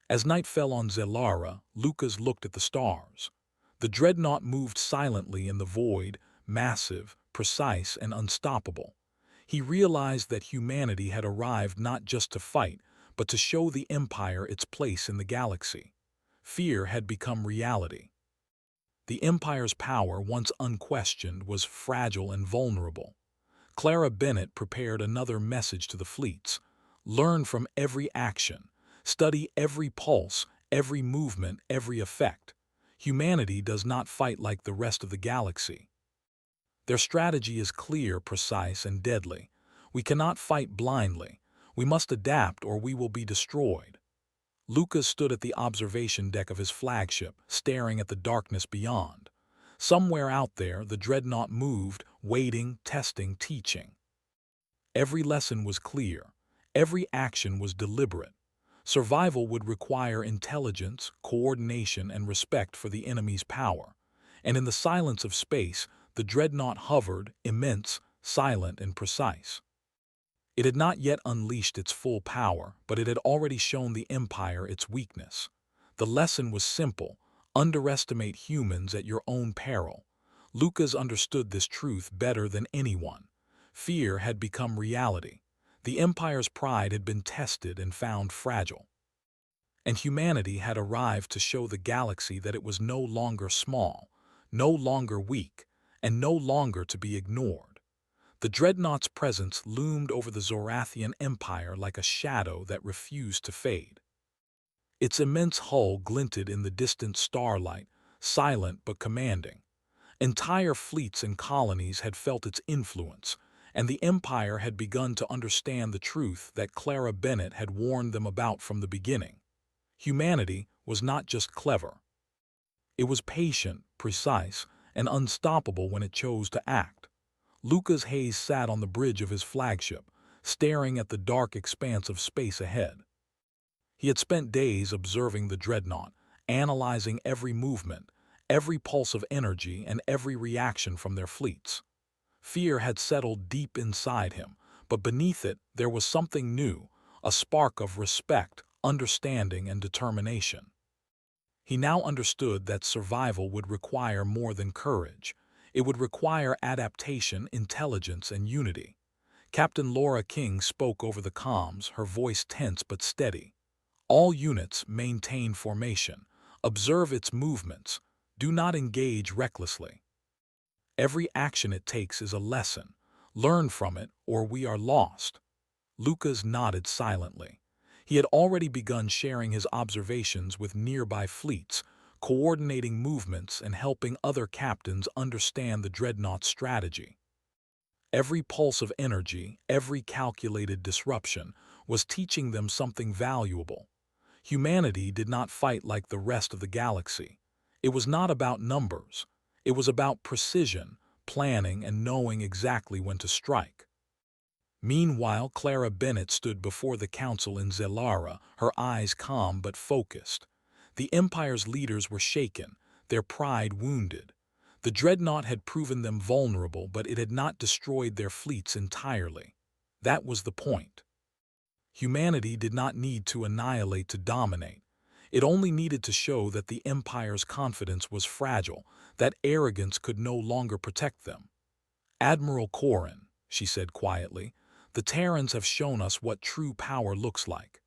As night fell on Zelara, Lucas looked at the stars. The dreadnought moved silently in the void, massive, precise, and unstoppable. He realized that humanity had arrived not just to fight, but to show the Empire its place in the galaxy. Fear had become reality. The Empire's power, once unquestioned, was fragile and vulnerable. Clara Bennett prepared another message to the fleets. "Learn from every action. Study every pulse, every movement, every effect. Humanity does not fight like the rest of the galaxy. Their strategy is clear, precise, and deadly. We cannot fight blindly. We must adapt or we will be destroyed." Lucas stood at the observation deck of his flagship, staring at the darkness beyond. Somewhere out there, the dreadnought moved, waiting, testing, teaching. Every lesson was clear. Every action was deliberate. Survival would require intelligence, coordination, and respect for the enemy's power. And in the silence of space, the dreadnought hovered, immense, silent, and precise. It had not yet unleashed its full power, but it had already shown the Empire its weakness. The lesson was simple: underestimate humans at your own peril. Lucas understood this truth better than anyone. Fear had become reality. The Empire's pride had been tested and found fragile. And humanity had arrived to show the galaxy that it was no longer small, no longer weak, and no longer to be ignored. The dreadnought's presence loomed over the Zorathian Empire like a shadow that refused to fade. Its immense hull glinted in the distant starlight, silent but commanding. Entire fleets and colonies had felt its influence, and the Empire had begun to understand the truth that Clara Bennett had warned them about from the beginning. Humanity was not just clever. It was patient, precise, and unstoppable when it chose to act. Lucas Hayes sat on the bridge of his flagship, staring at the dark expanse of space ahead. He had spent days observing the dreadnought, analyzing every movement, every pulse of energy, and every reaction from their fleets. Fear had settled deep inside him, but beneath it there was something new, a spark of respect, understanding, and determination. He now understood that survival would require more than courage. It would require adaptation, intelligence, and unity. Captain Laura King spoke over the comms, her voice tense but steady. All units maintain formation. Observe its movements. Do not engage recklessly. Every action it takes is a lesson. Learn from it, or we are lost. Lucas nodded silently. He had already begun sharing his observations with nearby fleets, coordinating movements and helping other captains understand the dreadnought's strategy. Every pulse of energy, every calculated disruption, was teaching them something valuable. Humanity did not fight like the rest of the galaxy. It was not about numbers. It was about precision, planning, and knowing exactly when to strike. Meanwhile, Clara Bennett stood before the council in Zelara, her eyes calm but focused. The Empire's leaders were shaken, their pride wounded. The dreadnought had proven them vulnerable, but it had not destroyed their fleets entirely. That was the point. Humanity did not need to annihilate to dominate. It only needed to show that the Empire's confidence was fragile, that arrogance could no longer protect them. "Admiral Corrin," she said quietly, "the Terrans have shown us what true power looks like.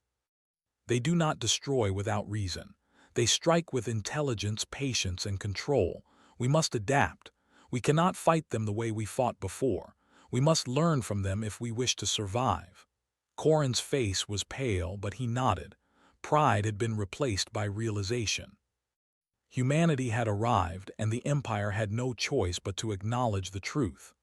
They do not destroy without reason. They strike with intelligence, patience, and control. We must adapt. We cannot fight them the way we fought before. We must learn from them if we wish to survive." Corrin's face was pale, but he nodded. Pride had been replaced by realization. Humanity had arrived, and the Empire had no choice but to acknowledge the truth.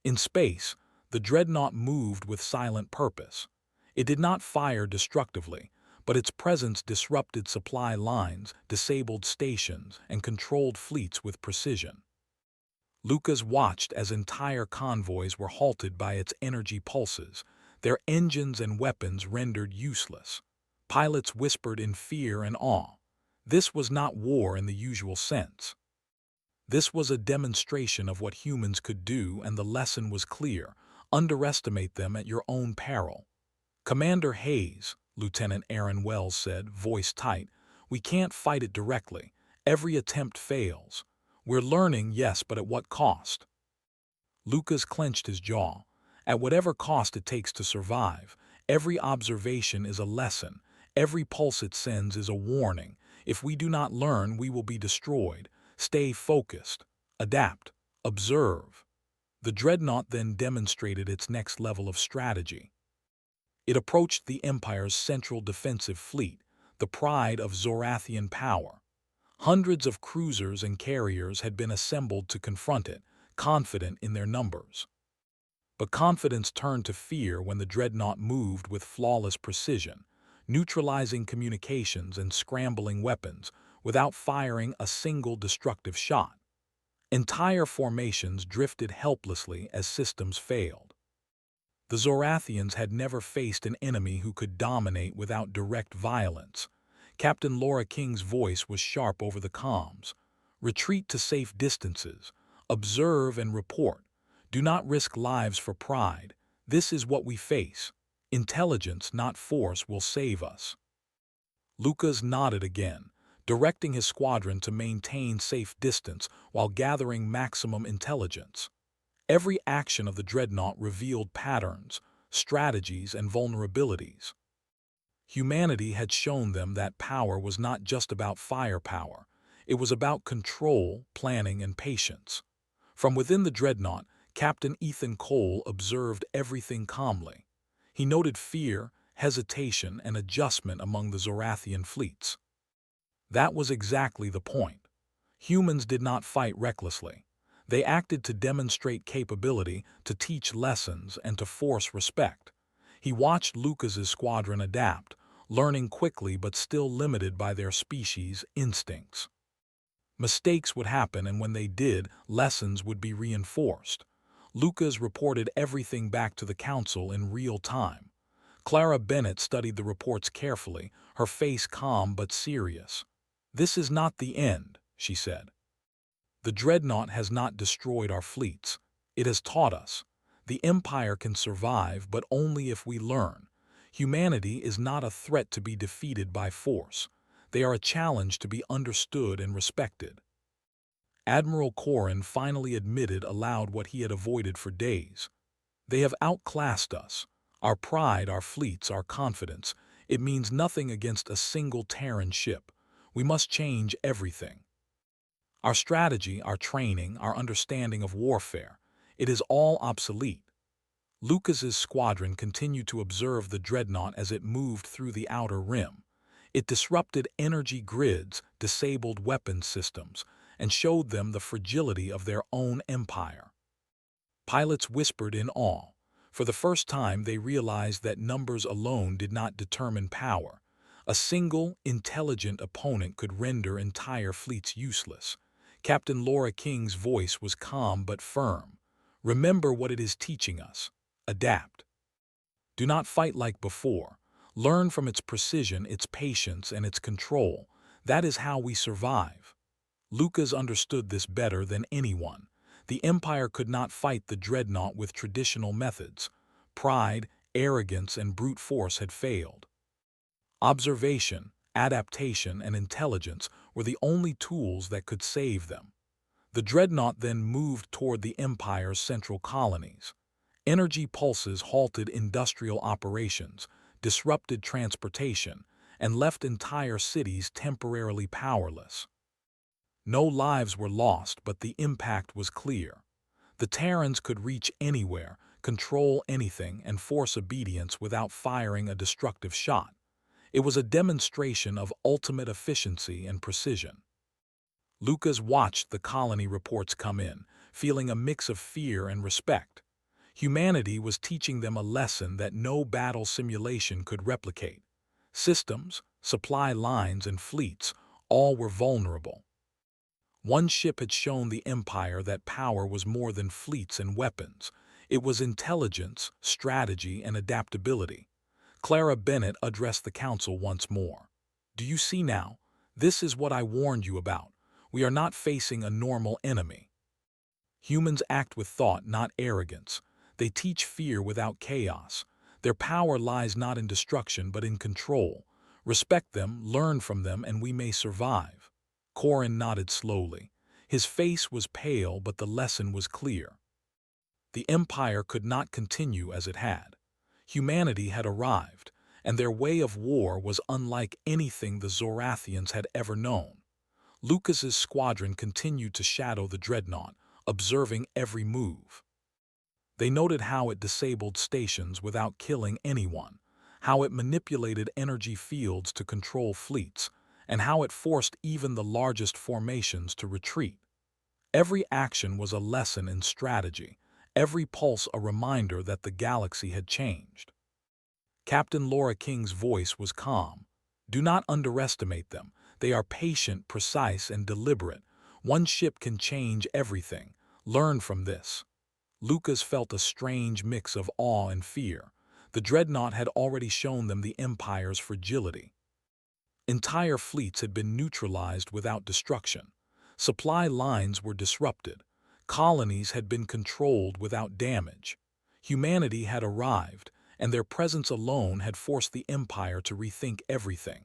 In space, the dreadnought moved with silent purpose. It did not fire destructively, but its presence disrupted supply lines, disabled stations, and controlled fleets with precision. Lucas watched as entire convoys were halted by its energy pulses, their engines and weapons rendered useless. Pilots whispered in fear and awe. This was not war in the usual sense. This was a demonstration of what humans could do, and the lesson was clear: underestimate them at your own peril. "Commander Hayes," Lieutenant Aaron Wells said, voice tight, "we can't fight it directly. Every attempt fails. We're learning, yes, but at what cost?" Lucas clenched his jaw. At whatever cost it takes to survive. Every observation is a lesson. Every pulse it sends is a warning. If we do not learn, we will be destroyed. Stay focused. Adapt. Observe. The dreadnought then demonstrated its next level of strategy. It approached the Empire's central defensive fleet, the pride of Zorathian power. Hundreds of cruisers and carriers had been assembled to confront it, confident in their numbers. But confidence turned to fear when the dreadnought moved with flawless precision, neutralizing communications and scrambling weapons without firing a single destructive shot. Entire formations drifted helplessly as systems failed. The Zorathians had never faced an enemy who could dominate without direct violence. Captain Laura King's voice was sharp over the comms. "Retreat to safe distances. Observe and report. Do not risk lives for pride. This is what we face. Intelligence, not force, will save us. Lucas nodded again, directing his squadron to maintain safe distance while gathering maximum intelligence. Every action of the dreadnought revealed patterns, strategies, and vulnerabilities. Humanity had shown them that power was not just about firepower. It was about control, planning, and patience. From within the dreadnought, Captain Ethan Cole observed everything calmly. He noted fear, hesitation, and adjustment among the Zorathian fleets. That was exactly the point. Humans did not fight recklessly. They acted to demonstrate capability, to teach lessons, and to force respect. He watched Lucas's squadron adapt, learning quickly but still limited by their species' instincts. Mistakes would happen, and when they did, lessons would be reinforced. Lucas reported everything back to the council in real time. Clara Bennett studied the reports carefully, her face calm but serious. "This is not the end," she said. "The dreadnought has not destroyed our fleets. It has taught us. The Empire can survive, but only if we learn. Humanity is not a threat to be defeated by force. They are a challenge to be understood and respected." Admiral Corrin finally admitted aloud what he had avoided for days. "They have outclassed us. Our pride, our fleets, our confidence. It means nothing against a single Terran ship. We must change everything. Our strategy, our training, our understanding of warfare. It is all obsolete." Lucas's squadron continued to observe the dreadnought as it moved through the outer rim. It disrupted energy grids, disabled weapons systems, and showed them the fragility of their own empire. Pilots whispered in awe. For the first time, they realized that numbers alone did not determine power. A single, intelligent opponent could render entire fleets useless. Captain Laura King's voice was calm but firm. "Remember what it is teaching us. Adapt. Do not fight like before. Learn from its precision, its patience, and its control. That is how we survive." Lucas understood this better than anyone. The Empire could not fight the dreadnought with traditional methods. Pride, arrogance, and brute force had failed. Observation, adaptation, and intelligence were the only tools that could save them. The dreadnought then moved toward the Empire's central colonies. Energy pulses halted industrial operations, disrupted transportation, and left entire cities temporarily powerless. No lives were lost, but the impact was clear. The Terrans could reach anywhere, control anything, and force obedience without firing a destructive shot. It was a demonstration of ultimate efficiency and precision. Lucas watched the colony reports come in, feeling a mix of fear and respect. Humanity was teaching them a lesson that no battle simulation could replicate. Systems, supply lines, and fleets, all were vulnerable. One ship had shown the Empire that power was more than fleets and weapons. It was intelligence, strategy, and adaptability. Clara Bennett addressed the council once more. "Do you see now? This is what I warned you about. We are not facing a normal enemy. Humans act with thought, not arrogance. They teach fear without chaos. Their power lies not in destruction, but in control. Respect them, learn from them, and we may survive." Corrin nodded slowly. His face was pale, but the lesson was clear. The Empire could not continue as it had. Humanity had arrived, and their way of war was unlike anything the Zorathians had ever known. Lucas's squadron continued to shadow the dreadnought, observing every move. They noted how it disabled stations without killing anyone, how it manipulated energy fields to control fleets, and how it forced even the largest formations to retreat. Every action was a lesson in strategy, every pulse a reminder that the galaxy had changed. Captain Laura King's voice was calm. "Do not underestimate them. They are patient, precise, and deliberate. One ship can change everything. Learn from this." Lucas felt a strange mix of awe and fear. The dreadnought had already shown them the Empire's fragility. Entire fleets had been neutralized without destruction. Supply lines were disrupted. Colonies had been controlled without damage. Humanity had arrived, and their presence alone had forced the Empire to rethink everything.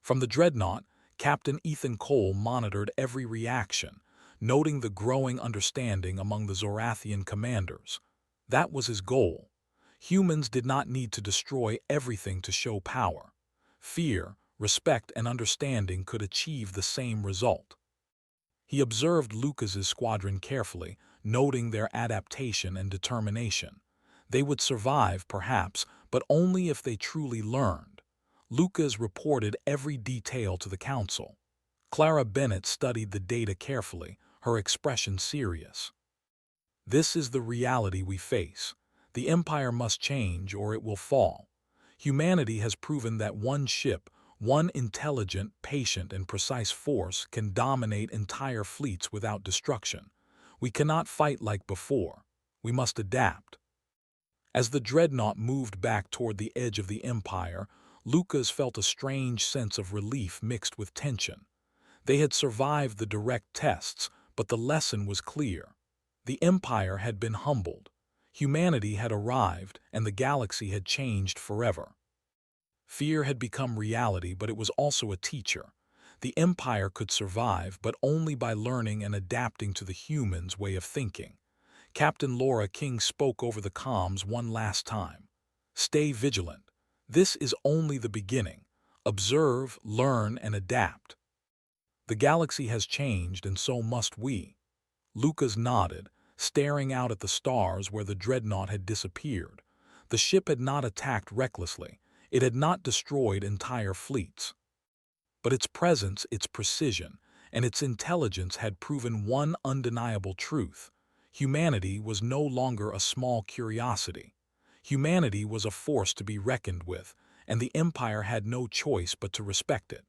From the dreadnought, Captain Ethan Cole monitored every reaction, noting the growing understanding among the Zorathian commanders. That was his goal. Humans did not need to destroy everything to show power. Fear, respect, and understanding could achieve the same result. He observed Lucas's squadron carefully, noting their adaptation and determination. They would survive, perhaps, but only if they truly learned. Lucas reported every detail to the council. Clara Bennett studied the data carefully, her expression serious. This is the reality we face. The Empire must change or it will fall. Humanity has proven that one ship, one intelligent, patient, and precise force can dominate entire fleets without destruction. We cannot fight like before. We must adapt. As the dreadnought moved back toward the edge of the Empire, Lucas felt a strange sense of relief mixed with tension. They had survived the direct tests, but the lesson was clear. The Empire had been humbled. Humanity had arrived, and the galaxy had changed forever. Fear had become reality, but it was also a teacher. The Empire could survive, but only by learning and adapting to the humans' way of thinking. Captain Laura King spoke over the comms one last time. Stay vigilant. This is only the beginning. Observe, learn, and adapt. The galaxy has changed, and so must we. Lucas nodded, staring out at the stars where the dreadnought had disappeared. The ship had not attacked recklessly. It had not destroyed entire fleets. But its presence, its precision, and its intelligence had proven one undeniable truth. Humanity was no longer a small curiosity. Humanity was a force to be reckoned with, and the Empire had no choice but to respect it.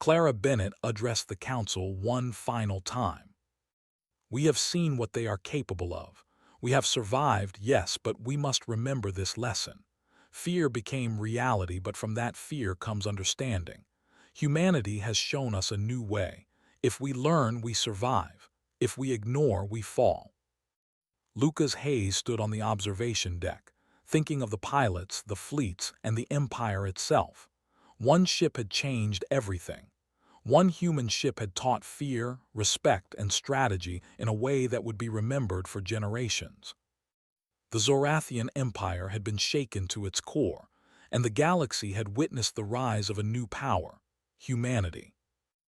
Clara Bennett addressed the council one final time. We have seen what they are capable of. We have survived, yes, but we must remember this lesson. Fear became reality, but from that fear comes understanding. Humanity has shown us a new way. If we learn, we survive. If we ignore, we fall. Lucas Hayes stood on the observation deck, thinking of the pilots, the fleets, and the Empire itself. One ship had changed everything. One human ship had taught fear, respect, and strategy in a way that would be remembered for generations. The Zorathian Empire had been shaken to its core, and the galaxy had witnessed the rise of a new power, humanity.